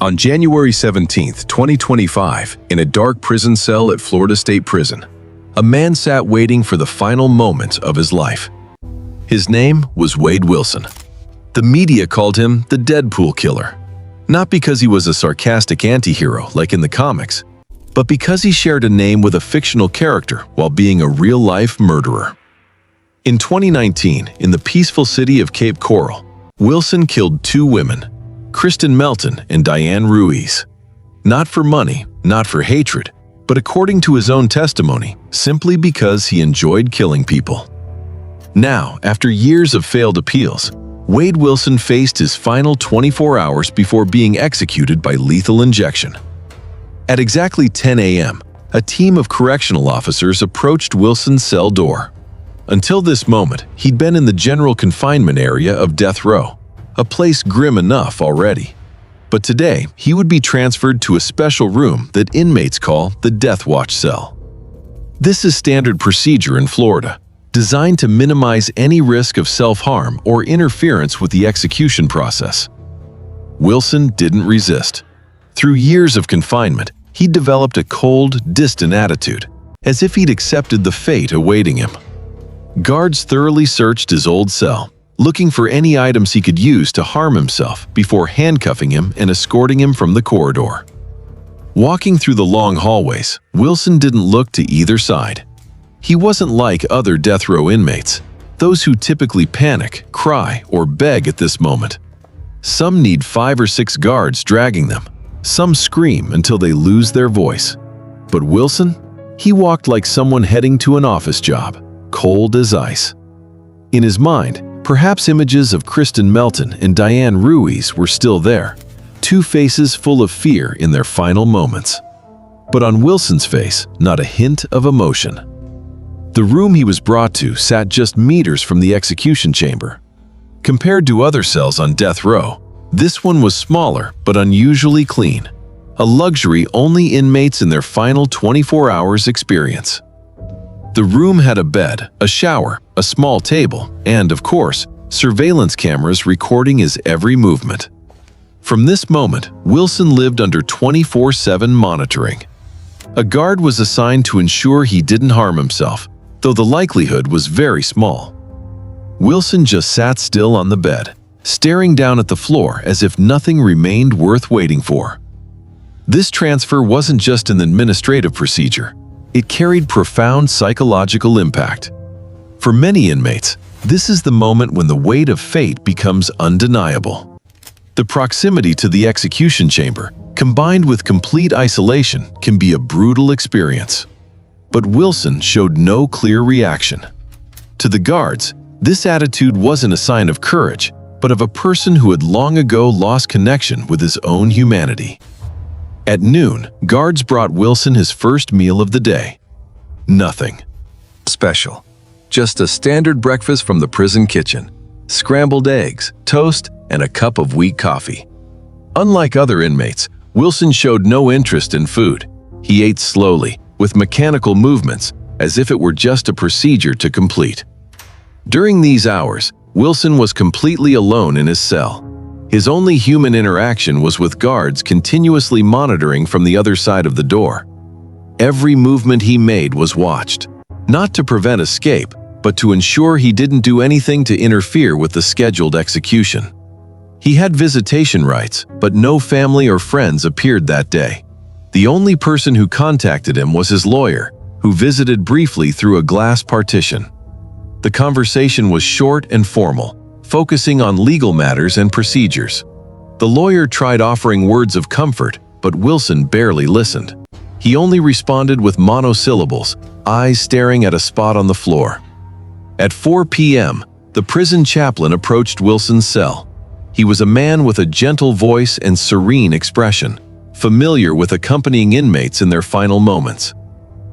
On January 17, 2025, in a dark prison cell at Florida State Prison, a man sat waiting for the final moment of his life. His name was Wade Wilson. The media called him the Deadpool Killer, not because he was a sarcastic anti-hero like in the comics, but because he shared a name with a fictional character while being a real-life murderer. In 2019, in the peaceful city of Cape Coral, Wilson killed two women, Kristen Melton and Diane Ruiz. Not for money, not for hatred, but according to his own testimony, simply because he enjoyed killing people. Now, after years of failed appeals, Wade Wilson faced his final 24 hours before being executed by lethal injection. At exactly 10 a.m., a team of correctional officers approached Wilson's cell door. Until this moment, he'd been in the general confinement area of death row, a place grim enough already. But today, he would be transferred to a special room that inmates call the Death Watch cell. This is standard procedure in Florida, designed to minimize any risk of self-harm or interference with the execution process. Wilson didn't resist. Through years of confinement, he'd developed a cold, distant attitude, as if he'd accepted the fate awaiting him. Guards thoroughly searched his old cell, looking for any items he could use to harm himself before handcuffing him and escorting him from the corridor. Walking through the long hallways, Wilson didn't look to either side. He wasn't like other death row inmates, those who typically panic, cry, or beg at this moment. Some need 5 or 6 guards dragging them. Some scream until they lose their voice. But Wilson? He walked like someone heading to an office job, cold as ice. In his mind, perhaps images of Kristen Melton and Diane Ruiz were still there, two faces full of fear in their final moments. But on Wilson's face, not a hint of emotion. The room he was brought to sat just meters from the execution chamber. Compared to other cells on death row, this one was smaller but unusually clean, a luxury only inmates in their final 24 hours experience. The room had a bed, a shower, a small table, and, of course, surveillance cameras recording his every movement. From this moment, Wilson lived under 24/7 monitoring. A guard was assigned to ensure he didn't harm himself, though the likelihood was very small. Wilson just sat still on the bed, staring down at the floor as if nothing remained worth waiting for. This transfer wasn't just an administrative procedure. It carried profound psychological impact. For many inmates, this is the moment when the weight of fate becomes undeniable. The proximity to the execution chamber, combined with complete isolation, can be a brutal experience. But Wilson showed no clear reaction. To the guards, this attitude wasn't a sign of courage, but of a person who had long ago lost connection with his own humanity. At noon, guards brought Wilson his first meal of the day. Nothing special. Just a standard breakfast from the prison kitchen. Scrambled eggs, toast, and a cup of weak coffee. Unlike other inmates, Wilson showed no interest in food. He ate slowly, with mechanical movements, as if it were just a procedure to complete. During these hours, Wilson was completely alone in his cell. His only human interaction was with guards continuously monitoring from the other side of the door. Every movement he made was watched, not to prevent escape, but to ensure he didn't do anything to interfere with the scheduled execution. He had visitation rights, but no family or friends appeared that day. The only person who contacted him was his lawyer, who visited briefly through a glass partition. The conversation was short and formal, focusing on legal matters and procedures. The lawyer tried offering words of comfort, but Wilson barely listened. He only responded with monosyllables, eyes staring at a spot on the floor. At 4 p.m., the prison chaplain approached Wilson's cell. He was a man with a gentle voice and serene expression, familiar with accompanying inmates in their final moments.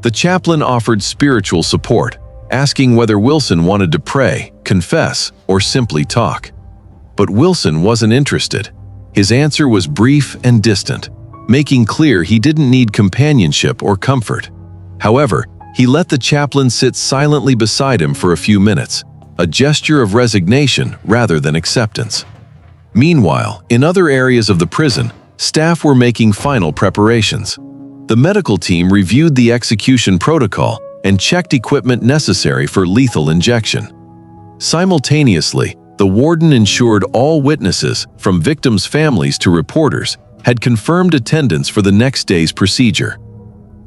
The chaplain offered spiritual support, asking whether Wilson wanted to pray, confess, or simply talk. But Wilson wasn't interested. His answer was brief and distant, making clear he didn't need companionship or comfort. However, he let the chaplain sit silently beside him for a few minutes, a gesture of resignation rather than acceptance. Meanwhile, in other areas of the prison, Staff were making final preparations. The medical team reviewed the execution protocol and checked equipment necessary for lethal injection. Simultaneously, the warden ensured all witnesses, from victims' families to reporters, had confirmed attendance for the next day's procedure.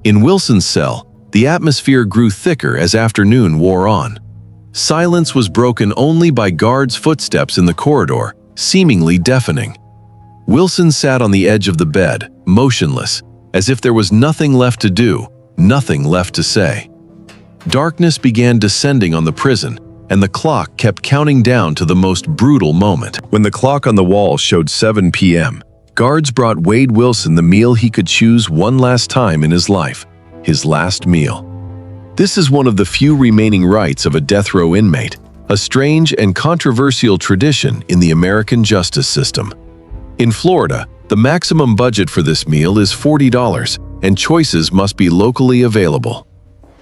In Wilson's cell, the atmosphere grew thicker as afternoon wore on. Silence was broken only by guards' footsteps in the corridor, seemingly deafening. Wilson sat on the edge of the bed, motionless, as if there was nothing left to do, nothing left to say. Darkness began descending on the prison, and the clock kept counting down to the most brutal moment. When the clock on the wall showed 7 p.m., guards brought Wade Wilson the meal he could choose one last time in his life, his last meal. This is one of the few remaining rights of a death row inmate, a strange and controversial tradition in the American justice system. In Florida, the maximum budget for this meal is $40, and choices must be locally available.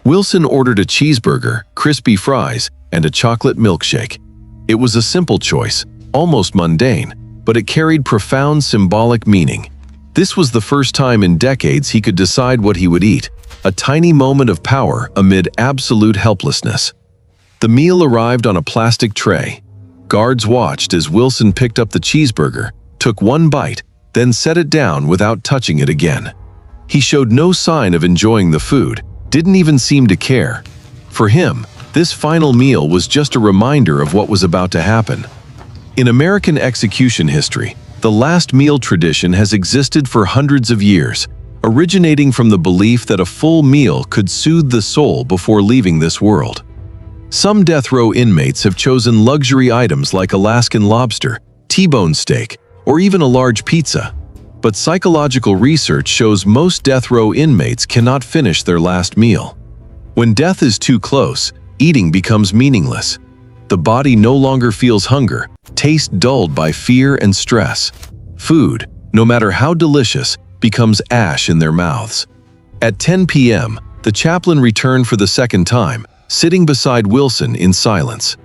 Wilson ordered a cheeseburger, crispy fries, and a chocolate milkshake. It was a simple choice, almost mundane, but it carried profound symbolic meaning. This was the first time in decades he could decide what he would eat, a tiny moment of power amid absolute helplessness. The meal arrived on a plastic tray. Guards watched as Wilson picked up the cheeseburger, took one bite, then set it down without touching it again. He showed no sign of enjoying the food, didn't even seem to care. For him, this final meal was just a reminder of what was about to happen. In American execution history, the last meal tradition has existed for hundreds of years, originating from the belief that a full meal could soothe the soul before leaving this world. Some death row inmates have chosen luxury items like Alaskan lobster, T-bone steak, or even a large pizza. But psychological research shows most death row inmates cannot finish their last meal. When death is too close, eating becomes meaningless. The body no longer feels hunger, taste dulled by fear and stress. Food, no matter how delicious, becomes ash in their mouths. At 10 p.m., the chaplain returned for the second time, sitting beside Wilson in silence.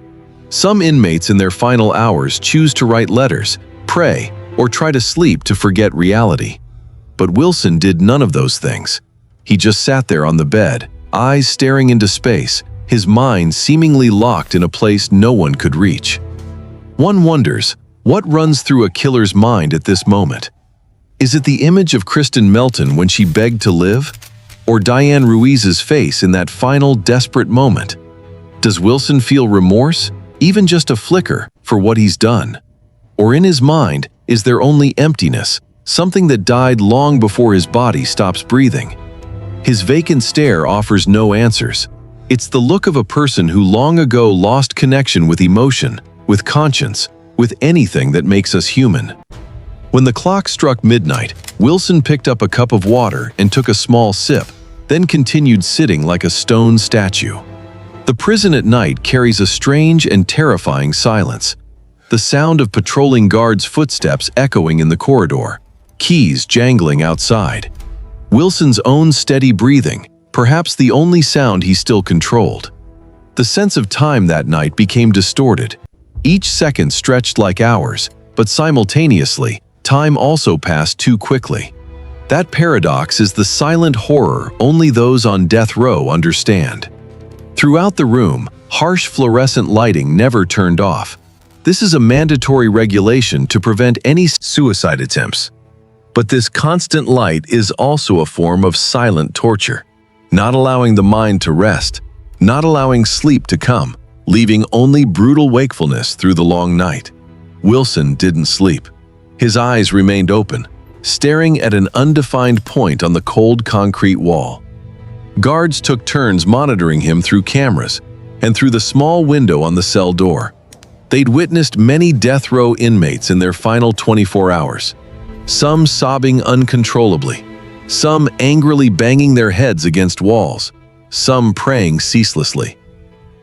Some inmates in their final hours choose to write letters, pray, or try to sleep to forget reality. But Wilson did none of those things. He just sat there on the bed, eyes staring into space, his mind seemingly locked in a place no one could reach. One wonders, what runs through a killer's mind at this moment? Is it the image of Kristen Melton when she begged to live? Or Diane Ruiz's face in that final desperate moment? Does Wilson feel remorse, even just a flicker, for what he's done? Or in his mind, is there only emptiness, something that died long before his body stops breathing? His vacant stare offers no answers. It's the look of a person who long ago lost connection with emotion, with conscience, with anything that makes us human. When the clock struck midnight, Wilson picked up a cup of water and took a small sip, then continued sitting like a stone statue. The prison at night carries a strange and terrifying silence. The sound of patrolling guards' footsteps echoing in the corridor, keys jangling outside. Wilson's own steady breathing, perhaps the only sound he still controlled. The sense of time that night became distorted. Each second stretched like hours, but simultaneously, time also passed too quickly. That paradox is the silent horror only those on death row understand. Throughout the room, harsh fluorescent lighting never turned off. This is a mandatory regulation to prevent any suicide attempts. But this constant light is also a form of silent torture, not allowing the mind to rest, not allowing sleep to come, leaving only brutal wakefulness through the long night. Wilson didn't sleep. His eyes remained open, staring at an undefined point on the cold concrete wall. Guards took turns monitoring him through cameras and through the small window on the cell door. They'd witnessed many death row inmates in their final 24 hours, some sobbing uncontrollably, some angrily banging their heads against walls, some praying ceaselessly.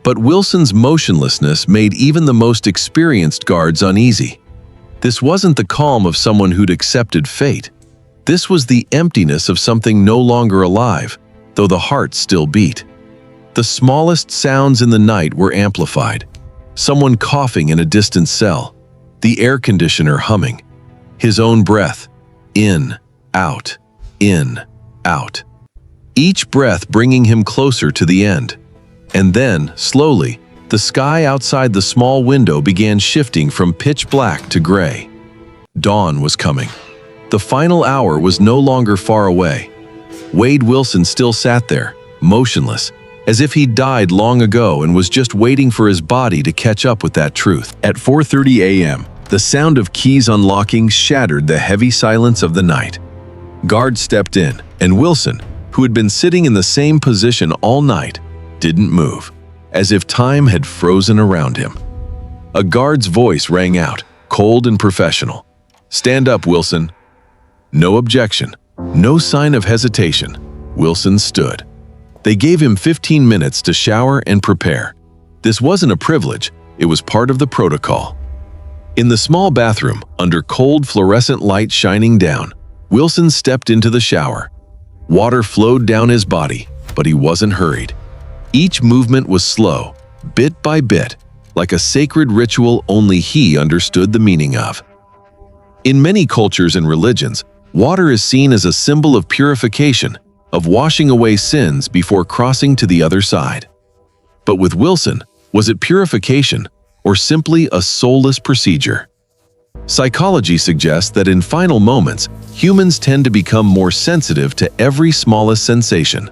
But Wilson's motionlessness made even the most experienced guards uneasy. This wasn't the calm of someone who'd accepted fate. This was the emptiness of something no longer alive, though the heart still beat. The smallest sounds in the night were amplified. Someone coughing in a distant cell, the air conditioner humming, his own breath, In, out, in, out. Each breath bringing him closer to the end. And then, slowly, the sky outside the small window began shifting from pitch black to gray. Dawn was coming. The final hour was no longer far away. Wade Wilson still sat there, motionless, as if he'd died long ago and was just waiting for his body to catch up with that truth. At 4:30 a.m., the sound of keys unlocking shattered the heavy silence of the night. Guards stepped in, and Wilson, who had been sitting in the same position all night, didn't move, as if time had frozen around him. A guard's voice rang out, cold and professional. "Stand up, Wilson." No objection, no sign of hesitation. Wilson stood. They gave him 15 minutes to shower and prepare. This wasn't a privilege, it was part of the protocol. In the small bathroom, under cold fluorescent light shining down, Wilson stepped into the shower. Water flowed down his body, but he wasn't hurried. Each movement was slow, bit by bit, like a sacred ritual only he understood the meaning of. In many cultures and religions, water is seen as a symbol of purification, of washing away sins before crossing to the other side. But with Wilson, was it purification or simply a soulless procedure? Psychology suggests that in final moments, humans tend to become more sensitive to every smallest sensation.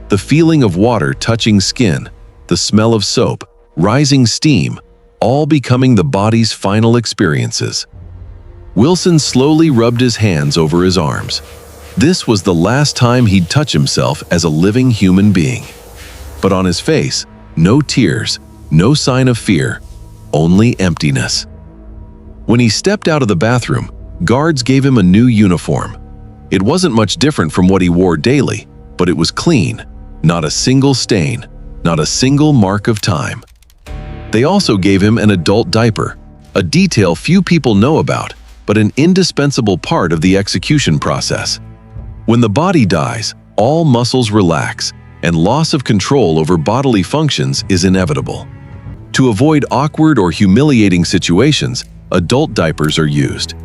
The feeling of water touching skin, the smell of soap, rising steam, all becoming the body's final experiences. Wilson slowly rubbed his hands over his arms. This was the last time he'd touch himself as a living human being. But on his face, no tears, no sign of fear, only emptiness. When he stepped out of the bathroom, guards gave him a new uniform. It wasn't much different from what he wore daily, but it was clean, not a single stain, not a single mark of time. They also gave him an adult diaper, a detail few people know about, but an indispensable part of the execution process. When the body dies, all muscles relax, and loss of control over bodily functions is inevitable. To avoid awkward or humiliating situations, adult diapers are used.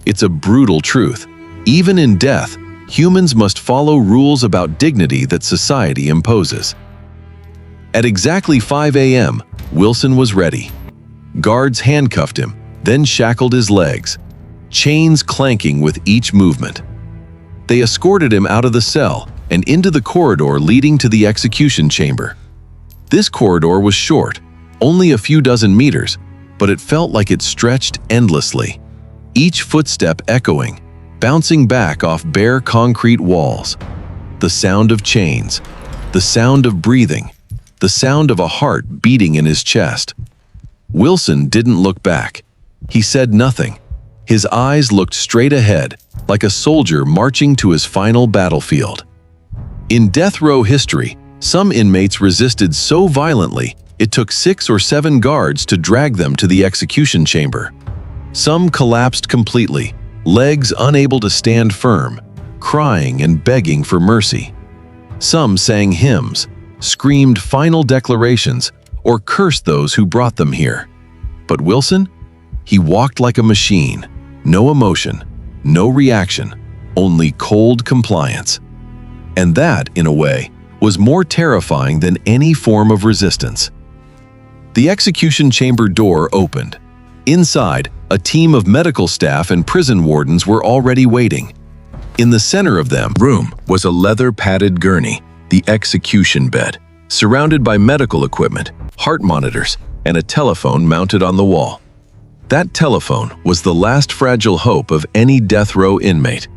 It's a brutal truth. Even in death, humans must follow rules about dignity that society imposes. At exactly 5 a.m., Wilson was ready. Guards handcuffed him, then shackled his legs, chains clanking with each movement. They escorted him out of the cell and into the corridor leading to the execution chamber. This corridor was short, only a few dozen meters, but it felt like it stretched endlessly, each footstep echoing, bouncing back off bare concrete walls. The sound of chains, the sound of breathing, the sound of a heart beating in his chest. Wilson didn't look back. He said nothing. His eyes looked straight ahead, like a soldier marching to his final battlefield. In death row history, some inmates resisted so violently it took 6 or 7 guards to drag them to the execution chamber. Some collapsed completely, legs unable to stand firm, crying and begging for mercy. Some sang hymns, screamed final declarations, or cursed those who brought them here. But Wilson? He walked like a machine, no emotion, no reaction, only cold compliance. And that, in a way, was more terrifying than any form of resistance. The execution chamber door opened. Inside, a team of medical staff and prison wardens were already waiting. In the center of them room was a leather-padded gurney, the execution bed, surrounded by medical equipment, heart monitors, and a telephone mounted on the wall. That telephone was the last fragile hope of any death row inmate.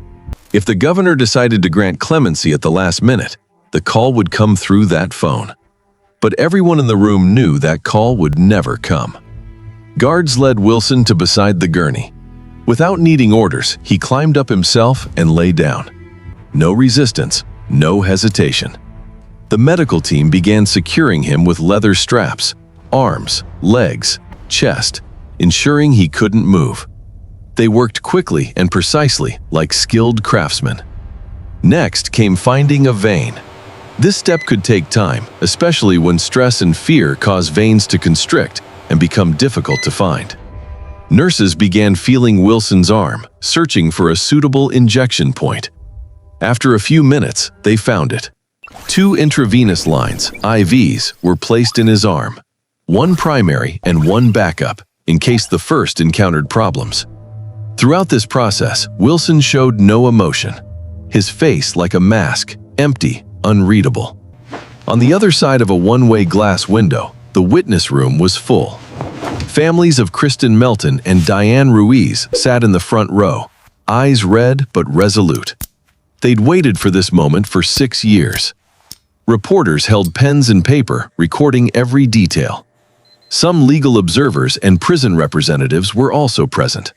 If the governor decided to grant clemency at the last minute, the call would come through that phone. But everyone in the room knew that call would never come. Guards led Wilson to beside the gurney. Without needing orders, he climbed up himself and lay down. No resistance, no hesitation. The medical team began securing him with leather straps, arms, legs, chest, ensuring he couldn't move. They worked quickly and precisely, like skilled craftsmen. Next came finding a vein. This step could take time, especially when stress and fear cause veins to constrict and become difficult to find. Nurses began feeling Wilson's arm, searching for a suitable injection point. After a few minutes, they found it. 2 intravenous lines, IVs, were placed in his arm. 1 primary and 1 backup, in case the first encountered problems. Throughout this process, Wilson showed no emotion. His face like a mask, empty, unreadable. On the other side of a one-way glass window, the witness room was full. Families of Kristen Melton and Diane Ruiz sat in the front row, eyes red but resolute. They'd waited for this moment for 6 years. Reporters held pens and paper, recording every detail. Some legal observers and prison representatives were also present.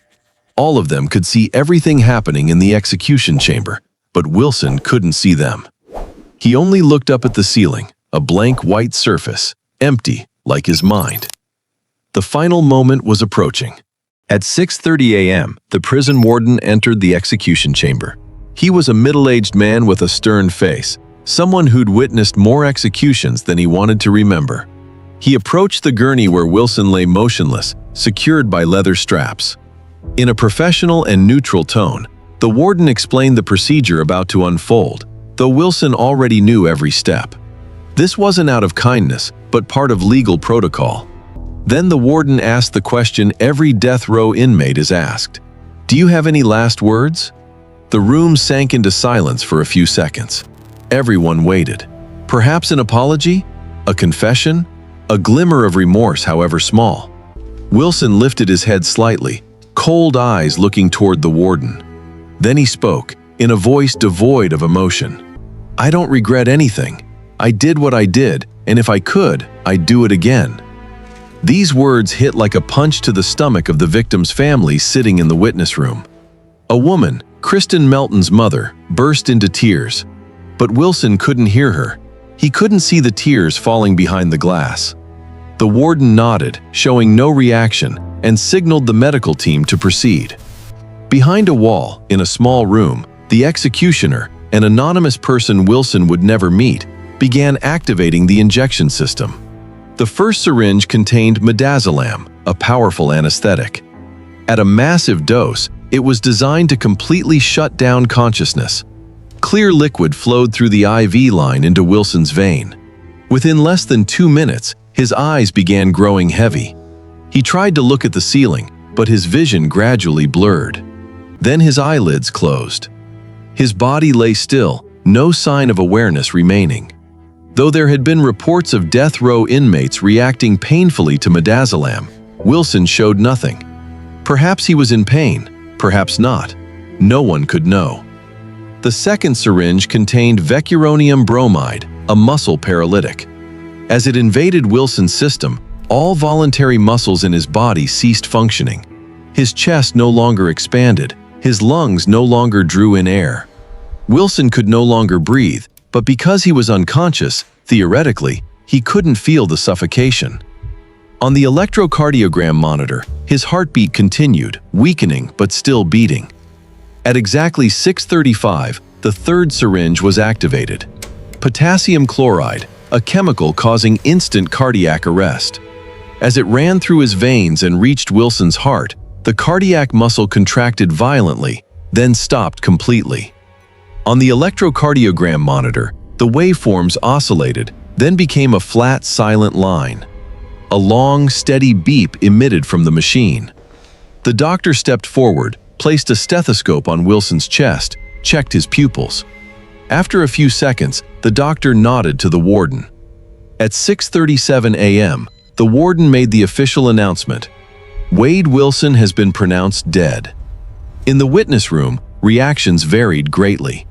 All of them could see everything happening in the execution chamber, but Wilson couldn't see them. He only looked up at the ceiling, a blank white surface, empty like his mind. The final moment was approaching. At 6:30 a.m., the prison warden entered the execution chamber. He was a middle-aged man with a stern face, someone who'd witnessed more executions than he wanted to remember. He approached the gurney where Wilson lay motionless, secured by leather straps. In a professional and neutral tone, the warden explained the procedure about to unfold, though Wilson already knew every step. This wasn't out of kindness, but part of legal protocol. Then the warden asked the question every death row inmate is asked. "Do you have any last words?" The room sank into silence for a few seconds. Everyone waited. Perhaps an apology? A confession? A glimmer of remorse, however small. Wilson lifted his head slightly, cold eyes looking toward the warden. Then he spoke, in a voice devoid of emotion. "I don't regret anything. I did what I did, and if I could, I'd do it again." These words hit like a punch to the stomach of the victim's family sitting in the witness room. A woman, Kristen Melton's mother, burst into tears. But Wilson couldn't hear her. He couldn't see the tears falling behind the glass. The warden nodded, showing no reaction, and signaled the medical team to proceed. Behind a wall, in a small room, the executioner, an anonymous person Wilson would never meet, began activating the injection system. The first syringe contained midazolam, a powerful anesthetic. At a massive dose, it was designed to completely shut down consciousness. Clear liquid flowed through the IV line into Wilson's vein. Within less than 2 minutes, his eyes began growing heavy. He tried to look at the ceiling, but his vision gradually blurred. Then his eyelids closed. His body lay still, no sign of awareness remaining. Though there had been reports of death row inmates reacting painfully to midazolam, Wilson showed nothing. Perhaps he was in pain, perhaps not. No one could know. The second syringe contained vecuronium bromide, a muscle paralytic. As it invaded Wilson's system, all voluntary muscles in his body ceased functioning. His chest no longer expanded, his lungs no longer drew in air. Wilson could no longer breathe, but because he was unconscious, theoretically, he couldn't feel the suffocation. On the electrocardiogram monitor, his heartbeat continued, weakening but still beating. At exactly 6:35, the third syringe was activated. Potassium chloride, a chemical causing instant cardiac arrest. As it ran through his veins and reached Wilson's heart, the cardiac muscle contracted violently, then stopped completely. On the electrocardiogram monitor, the waveforms oscillated, then became a flat, silent line. A long, steady beep emitted from the machine. The doctor stepped forward, placed a stethoscope on Wilson's chest, checked his pupils. After a few seconds, the doctor nodded to the warden. At 6:37 a.m., the warden made the official announcement. Wade Wilson has been pronounced dead. In the witness room, reactions varied greatly.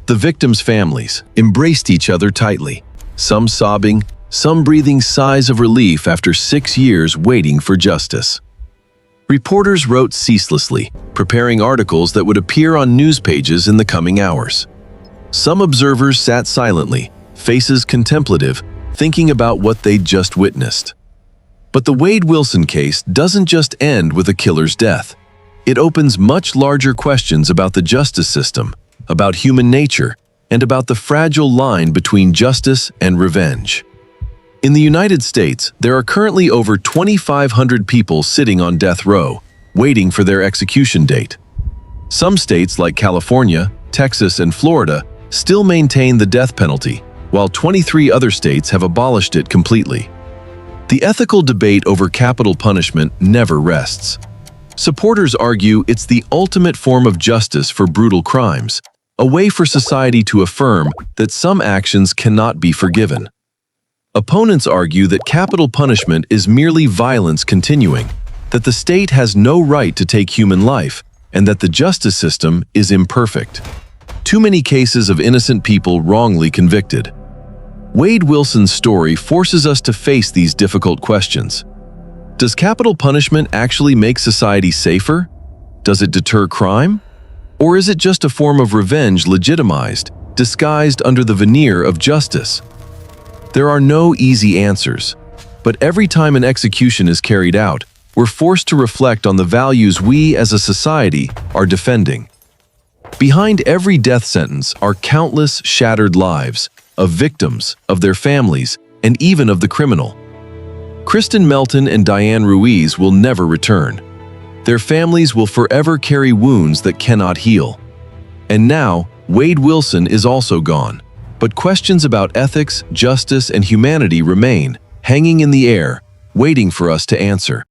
The victims' families embraced each other tightly, some sobbing, some breathing sighs of relief after 6 years waiting for justice. Reporters wrote ceaselessly, preparing articles that would appear on news pages in the coming hours. Some observers sat silently, faces contemplative, thinking about what they'd just witnessed. But the Wade Wilson case doesn't just end with a killer's death. It opens much larger questions about the justice system, about human nature, and about the fragile line between justice and revenge. In the United States, there are currently over 2,500 people sitting on death row, waiting for their execution date. Some states like California, Texas, and Florida still maintain the death penalty, while 23 other states have abolished it completely. The ethical debate over capital punishment never rests. Supporters argue it's the ultimate form of justice for brutal crimes, a way for society to affirm that some actions cannot be forgiven. Opponents argue that capital punishment is merely violence continuing, that the state has no right to take human life, and that the justice system is imperfect. Too many cases of innocent people wrongly convicted. Wade Wilson's story forces us to face these difficult questions. Does capital punishment actually make society safer? Does it deter crime? Or is it just a form of revenge legitimized, disguised under the veneer of justice? There are no easy answers, but every time an execution is carried out, we're forced to reflect on the values we as a society are defending. Behind every death sentence are countless shattered lives of victims, of their families, and even of the criminal. Kristen Melton and Diane Ruiz will never return. Their families will forever carry wounds that cannot heal. And now, Wade Wilson is also gone. But questions about ethics, justice, and humanity remain, hanging in the air, waiting for us to answer.